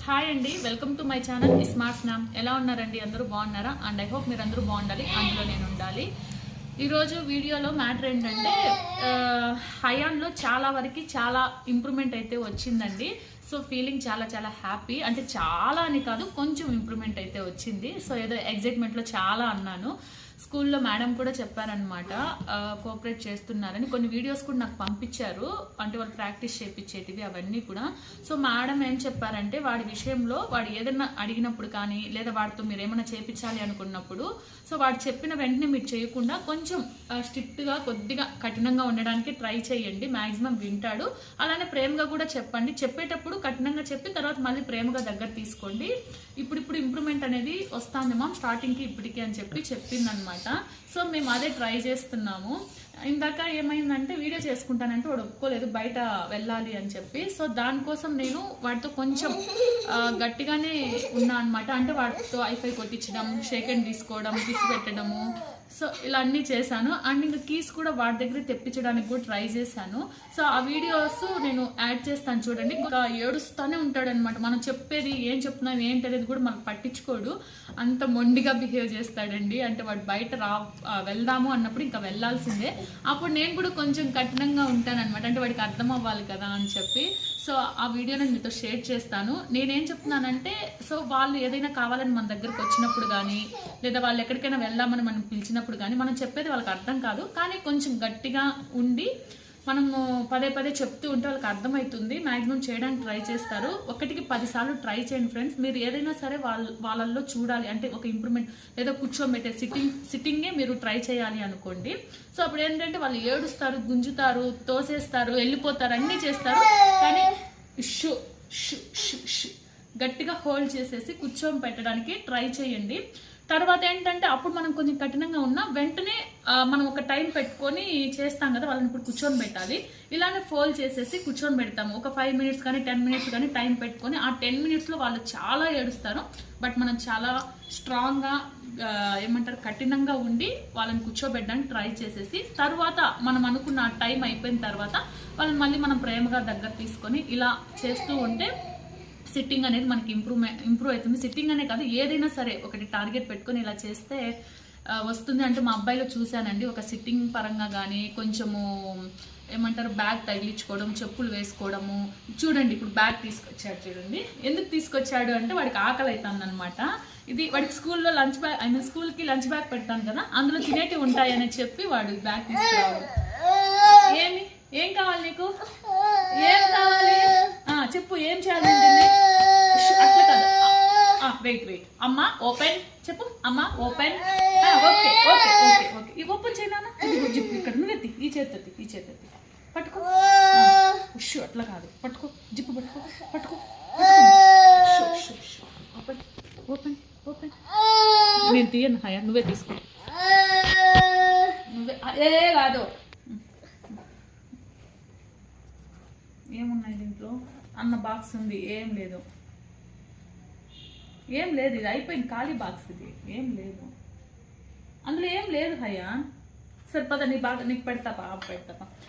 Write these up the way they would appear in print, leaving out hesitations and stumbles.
Hi అండి, welcome to my channel smart స్నామ్. ఎలా ఉన్నారండి? అందరూ బాగున్నారా? అండ్ ఐ హోప్ మీరు అందరూ బాగుండాలి, అందులో నేను ఉండాలి. ఈరోజు వీడియోలో మ్యాటర్ ఏంటంటే హయాన్లో చాలా వరకు చాలా ఇంప్రూవ్మెంట్ అయితే వచ్చిందండి. సో ఫీలింగ్ చాలా చాలా హ్యాపీ. అంటే చాలా అని కాదు, కొంచెం ఇంప్రూవ్మెంట్ అయితే వచ్చింది. సో ఏదో ఎగ్జైట్మెంట్లో చాలా అన్నాను. స్కూల్లో మేడం కూడా చెప్పారనమాట, కోఆపరేట్ చేస్తున్నారని. కొన్ని వీడియోస్ కూడా నాకు పంపించారు, అంటే వాళ్ళు ప్రాక్టీస్ చేయించేటివి అవన్నీ కూడా. సో మేడం ఏం చెప్పారంటే, వాడి విషయంలో వాడు ఏదైనా అడిగినప్పుడు కానీ, లేదా వాడితో మీరు ఏమైనా చేయించాలి అనుకున్నప్పుడు, సో వాడు చెప్పిన వెంటనే మీరు చేయకుండా కొంచెం స్ట్రిక్ట్గా, కొద్దిగా కఠినంగా ఉండడానికి ట్రై చేయండి. మ్యాక్సిమం వింటాడు. అలానే ప్రేమగా కూడా చెప్పండి. చెప్పేటప్పుడు కఠినంగా చెప్పి తర్వాత మళ్ళీ ప్రేమగా దగ్గర తీసుకోండి. ఇప్పుడు ఇంప్రూవ్మెంట్ అనేది వస్తుంది మామ్, స్టార్టింగ్కి ఇప్పటికి అని చెప్పిందనమాట. సో మేము అదే ట్రై చేస్తున్నాము. ఇందాక ఏమైందంటే, వీడియో చేసుకుంటానంటే వాడు ఒప్పుకోలేదు బయట వెళ్ళాలి అని చెప్పి. సో దానికోసం నేను వాడితో కొంచెం గట్టిగానే ఉన్నా అనమాట. అంటే వాడితో ఐఫై కొట్టించడం, షేక్ హ్యాండ్ తీసుకోవడం, కిస్ పెట్టడము, సో ఇలా అన్నీ చేశాను. అండ్ ఇంకా కీస్ కూడా వాడి దగ్గర తెప్పించడానికి కూడా ట్రై చేశాను. సో ఆ వీడియోస్ నేను యాడ్ చేస్తాను చూడండి. ఇంకా ఏడుస్తూనే ఉంటాడు అనమాట. మనం చెప్పేది ఏం చెప్తున్నాం ఏంటి అనేది కూడా మనకు పట్టించుకోడు. అంత మొండిగా బిహేవ్ చేస్తాడండి. అంటే వాడు బయట వెళ్దాము అన్నప్పుడు ఇంకా వెళ్ళాల్సిందే. అప్పుడు నేను కూడా కొంచెం కఠినంగా ఉంటానన్నమాట. అంటే వాడికి అర్థం అవ్వాలి కదా అని చెప్పి. సో ఆ వీడియో నేను మీతో షేర్ చేస్తాను. నేనేం చెప్తున్నానంటే, సో వాళ్ళు ఏదైనా కావాలని మన దగ్గరకు వచ్చినప్పుడు కానీ, లేదా వాళ్ళు ఎక్కడికైనా వెళ్దామని మనం పిలిచినప్పుడు కానీ, మనం చెప్పేది వాళ్ళకి అర్థం కాదు. కానీ కొంచెం గట్టిగా ఉండి మనము పదే పదే చెప్తూ ఉంటే వాళ్ళకి అర్థమవుతుంది. మ్యాక్సిమం చేయడానికి ట్రై చేస్తారు. 1కి 10 సార్లు ట్రై చేయండి ఫ్రెండ్స్. మీరు ఏదైనా సరే వాళ్ళల్లో చూడాలి అంటే ఒక ఇంప్రూవ్మెంట్, లేదా కూర్చోబెట్టే సిట్టింగే మీరు ట్రై చేయాలి అనుకోండి. సో అప్పుడు ఏంటంటే వాళ్ళు ఏడుస్తారు, గుంజుతారు, తోసేస్తారు, వెళ్ళిపోతారు, అన్నీ చేస్తారు. కానీ గట్టిగా హోల్డ్ చేసేసి కూర్చోబెట్టడానికి ట్రై చేయండి. తర్వాత ఏంటంటే, అప్పుడు మనం కొంచెం కఠినంగా ఉన్నా వెంటనే మనం ఒక టైం పెట్టుకొని చేస్తాం కదా, వాళ్ళని ఇప్పుడు కూర్చొని పెట్టాలి. ఇలానే ఫోల్డ్ చేసేసి కూర్చొని పెడతాము. ఒక 5 మినిట్స్ కానీ 10 మినిట్స్ కానీ టైం పెట్టుకొని, ఆ 10 మినిట్స్లో వాళ్ళు చాలా ఏడుస్తారు. బట్ మనం చాలా స్ట్రాంగ్గా ఏమంటారు, కఠినంగా ఉండి వాళ్ళని కూర్చోబెట్టడానికి ట్రై చేసేసి, తర్వాత మనం అనుకున్న టైం అయిపోయిన తర్వాత వాళ్ళని మళ్ళీ మనం ప్రేమగా దగ్గర తీసుకొని ఇలా చేస్తూ ఉంటే సిట్టింగ్ అనేది మనకి ఇంప్రూవ్ అవుతుంది. సిట్టింగ్ అనే కాదు, ఏదైనా సరే ఒకటి టార్గెట్ పెట్టుకొని ఇలా చేస్తే వస్తుంది. అంటే మా అబ్బాయిలో చూశానండి, ఒక సిట్టింగ్ పరంగా కానీ, కొంచెము ఏమంటారు బ్యాగ్ తగిలించుకోవడం, చెప్పులు వేసుకోవడము. చూడండి ఇప్పుడు బ్యాగ్ తీసుకొచ్చాడు చూడండి. ఎందుకు తీసుకొచ్చాడు అంటే, వాడికి ఆకలి అవుతుంది అనమాట. ఇది వాడికి స్కూల్లో లంచ్ బ్యాగ్, స్కూల్కి లంచ్ బ్యాగ్ పెడతాను కదా, అందులో తినేటివి ఉంటాయని చెప్పి వాడు బ్యాగ్ తీసుకురావడం. ఏం కావాలి నీకు? ఏం కావాలి చెప్పు, ఏం చేయాలి? అట్లా కాదు, వెయిట్ అమ్మా ఓపెన్ చెప్పు. అమ్మా open. Okay okay okay okay ఈ ఓపెన్ చేయనా? జిప్పు ఇక్కడ నువ్వెత్తి, ఈ చేతి పట్టుకో. అట్లా కాదు, పట్టుకో, జిప్పు పట్టుకో. Open open open. నేను తీయను హయా, నువ్వే తీసుకో. నువ్వే కాదు. ఏమున్నాయి దీంట్లో? అన్న బాక్స్ ఉంది, ఏం లేదు. ఇది అయిపోయింది, ఖాళీ బాక్స్ ఇది, ఏం లేదు అందులో, ఏం లేదు హయ్యా. సరిపదా నీకు పెడతాపా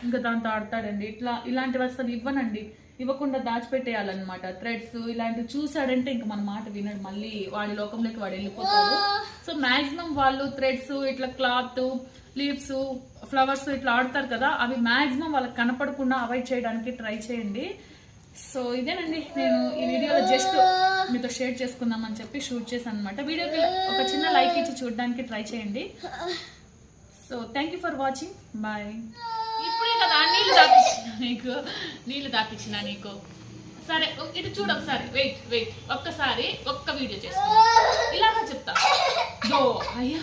ఇంకా దాంతో ఆడతాడండి. ఇలాంటివి అసలు ఇవ్వనండి, ఇవ్వకుండా దాచిపెట్టేయాలన్నమాట. థ్రెడ్స్ ఇలాంటివి చూసాడంటే ఇంకా మన మాట వినడు, మళ్ళీ వాడి లోకంలోకి వాడు వెళ్ళిపోతాడు. సో మ్యాక్సిమం వాళ్ళు థ్రెడ్స్, ఇట్లా క్లాత్, లీవ్స్, ఫ్లవర్స్ ఇట్లా ఆడతారు కదా, అవి మ్యాక్సిమం వాళ్ళకి కనపడకుండా అవాయిడ్ చేయడానికి ట్రై చేయండి. సో ఇదేనండి, నేను ఈ వీడియోలో జస్ట్ మీతో షేర్ చేసుకుందామని చెప్పి షూట్ చేశాను అనమాట. వీడియోకి ఒక చిన్న లైక్ ఇచ్చి చూడడానికి ట్రై చేయండి. So thank you for watching, bye. ఇప్పుడే కదా నీళ్ళు దాపించిన నీకు. సరే ఇటు చూడు ఒకసారి, వెయిట్ ఒక్కసారి ఒక్క వీడియో చేసుకున్నా, ఇలాగా చెప్తా. అయ్యా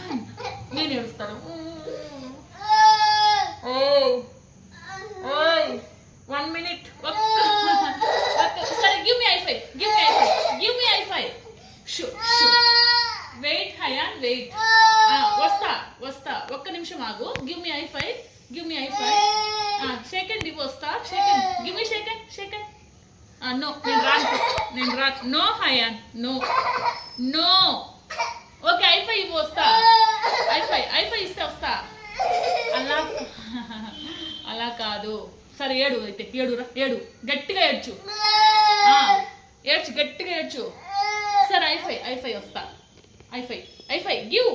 నేను ఏడుస్తాను. 1 minute. Sorry, give me high five. Sure. Wait, Hayan, wait. వస్తా. ఒక్క నిమిషం ఆగు. Give me high five. Shake hand వస్తా. Give me shake hand. No, నేను రాను. No, Hayan, no. Okay, high five వస్తా. high five ఇస్తే వస్తా. అలా కాదు. సరే ఏడు, అయితే ఏడు గట్టిగా ఏడ్చు. ఏడ్చు, గట్టిగా ఏడ్చు. సరే ఐఫై వస్తా. ఐఫై గివ్.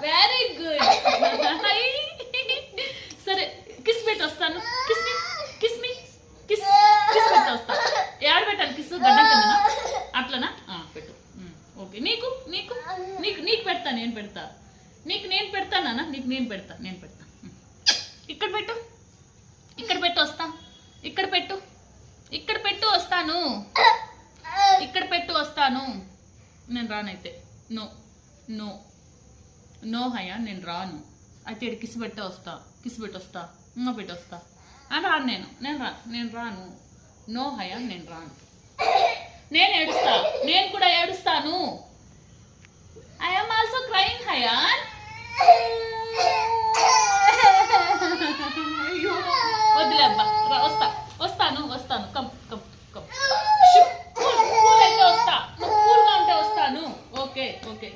Very good. సరే కిస్ పెట్టి వస్తాను. కిస్ మీ కిస్ పెట్టి వస్తా. ఏడ పెట్టాలి కిస్? గడ్డం కిందనా? అట్లనా? పెట్టు. ఓకే. నీకు నీకు నీకు నీకు పెడతా, నేను పెడతా. నీకు నేను పెడతానా? నీకు నేను పెడతా. ఇక్కడ పెట్టు, ఇక్కడ పెట్టు వస్తా. ఇక్కడ పెట్టు, ఇక్కడ పెట్టు వస్తాను. ఇక్కడ పెట్టు వస్తాను. నేను రానైతే. నో నో నో హయా, నేను రాను. అయితే ఇక్కడ కిస్ పెట్టి వస్తా. కిస్ పెట్టి వస్తా. పెట్టి వస్తా. రాను. నేను రాను. నో హయా, నేను రాను. నేను ఏడుస్తా. నేను కూడా ఏడుస్తాను. ఐ యామ్ ఆల్సో క్రైయింగ్ హయాన్. వద్దులే అబ్బా, వస్తాను. కమ్ కూల్ అయితే వస్తా. కూల్గా ఉంటే వస్తాను. Okay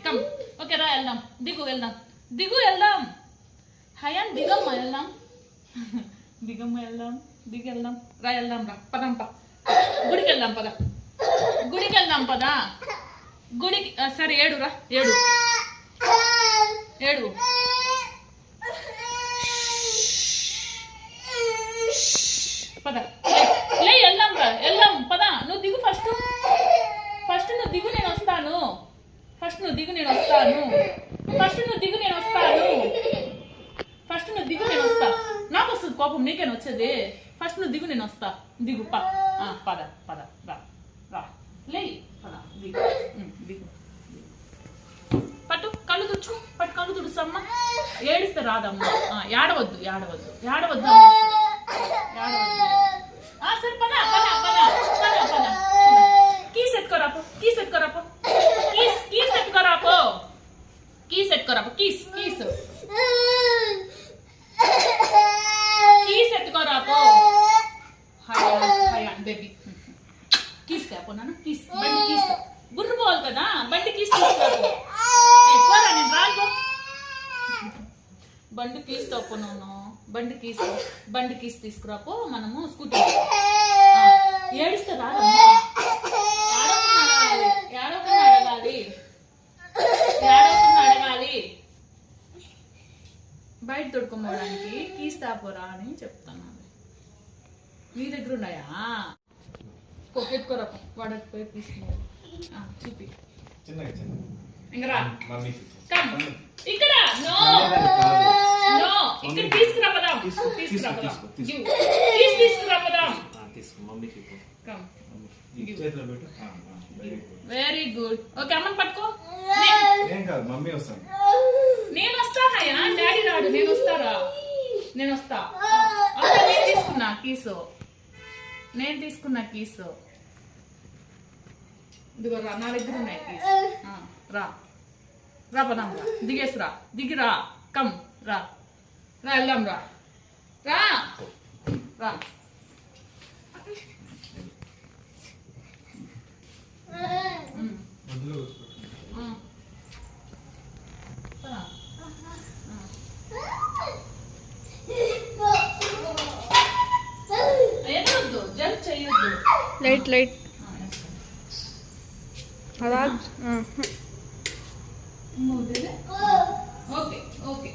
come. ఓకే రా, వెళ్దాం. దిగు వెళ్దాం. హయాన్ దిగమ్మ వెళ్దాం. రా వెళ్దాం. పదంప. గుడికి వెళ్దాం పద. గుడికి. సరే ఏడురా. ఏడు. పద లే, వెళ్దాం పద. నువ్వు దిగు ఫస్ట్ నువ్వు దిగు, నేను వస్తాను. నాకు వస్తుంది కోపం, నీకేనా వచ్చేది? ఫస్ట్ నువ్వు దిగు, నేను వస్తా. దిగు పద రా లే. పద దిగు. పట్టు కళ్ళు తుడుసమ్మ. ఏడిస్తే రాదమ్మ. ఏడవద్దు. సరే పద. Keys ఎత్తుకోరాపో. Keys ఎత్తుకోరాపో. Hayan baby keys తేపో నాన్న. బండి కీస్. గుర్రు పోవాలి కదా, బండి కీస్ తీసుకురాపో. నేను రాను. బండి కీస్ తప్పు. బండి కీస్ తీసుకురాపో. మనము స్కూటీ. ఏడిస్తే రాదమ్మా. అడగాలి. బయట తొడుకోవడానికి కీస్ తాపోరా అని చెప్తాను. మీ దగ్గర ఉన్నాయా? ఎత్తుకోరా. వాడకి పోయి తీసుకున్నావు. చూపి. ఇక్కడ ఇక్కడ తీసుకురా పదాం. Very good. ఓకే అమ్మని పట్టుకో. నేను వస్తా హయా, డాడీ రాడు. నేను వస్తా. నేను తీసుకున్నా కీసు. ఇదిగో రా, నా దగ్గర ఉన్నాయి కీసు. రా పదాం. దిగిరా. కమ్ రా వెళ్దాం. రా. లైట్ అలా. ఓకే